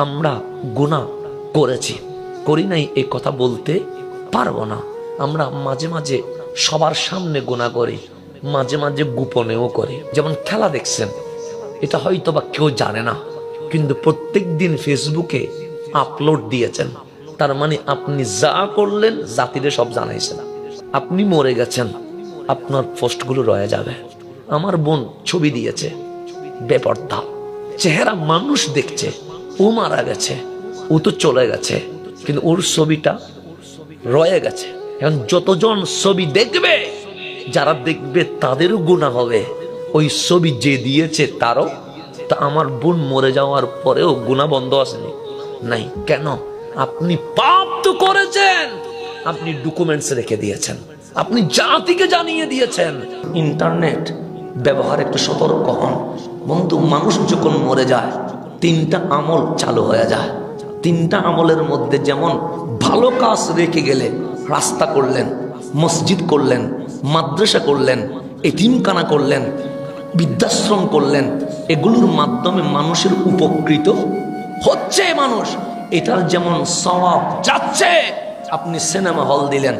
আমরা গুনাহ করেছি, করি নাই এই কথা বলতে পারবো না। আমরা মাঝে মাঝে সবার সামনে গুনাহ করি, মাঝে মাঝে গোপনেও করি। যেমন খেলা দেখছেন, এটা হয়তো বা কেউ জানে না, কিন্তু প্রত্যেক দিন ফেসবুকে আপলোড দিয়েছেন, তার মানে আপনি যা করলেন জাতিরে সব জানাইছেন। আপনি মরে গেছেন, আপনার পোস্টগুলো রয়ে যাবে। আমার বোন ছবি দিয়েছে, বেপর্দা চেহারা, মানুষ দেখছে, ও মারা গেছে, ও তো চলে গেছে, কিন্তু ওর ছবিটা রয়ে গেছে। এখন যতজন ছবি দেখবে, যারা দেখবে তাদেরও গুনাহ হবে, ওই ছবি যে দিয়েছে তারও। তা আমার বোন মরে যাওয়ার পরেও গুনাহ বন্ধ আসেনি? নাই। কেন? আপনি পাপ তো করেছেন, আপনি ডকুমেন্টস রেখে দিয়েছেন, আপনি জাতিকে জানিয়ে দিয়েছেন। ইন্টারনেট ব্যবহার একটু সতর্ক হন বন্ধু। মানুষ যখন মরে যায়, তিনটা আমল চালু হয়ে যায়। তিনটা আমলের মধ্যে যেমন ভালো কাজ রেখে গেলে, রাস্তা করলেন, মসজিদ করলেন, মাদ্রাসা করলেন, এতিমখানা করলেন, বৃদ্ধাশ্রম করলেন, এগুলোর মাধ্যমে মানুষের উপকৃত হচ্ছে মানুষ, এটার যেমন সওয়াব যাচ্ছে। আপনি সিনেমা হল দিলেন,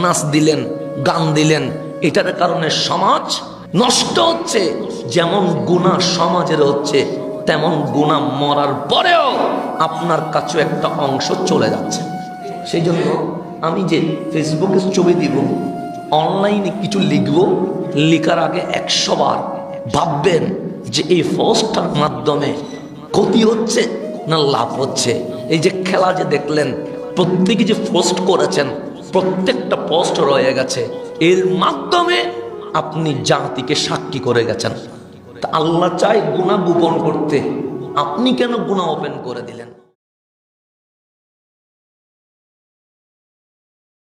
নাচ দিলেন, গান দিলেন, এটার কারণে সমাজ নষ্ট হচ্ছে। যেমন গুনাহ সমাজের হচ্ছে, তেমন গুনাহ মরার পরেও আপনার কাছে একটা অংশ চলে যাচ্ছে। সেই জন্য আমি যে ফেসবুকে ছবি দিব, অনলাইনে কিছু লিখব, লেখার আগে 100 বার ভাববেন যে এই পোস্টটার মাধ্যমে ক্ষতি হচ্ছে না লাভ হচ্ছে। এই যে খেলা যে দেখলেন, প্রত্যেকে যে পোস্ট করেছেন, প্রত্যেকটা পোস্ট রয়ে গেছে, এর মাধ্যমে আপনি জাতিকে সাক্ষী করে গেছেন। তা আল্লাহ চায় গুনাহ গোপন করতে, আপনি কেন গুনাহ ওপেন করে দিলেন?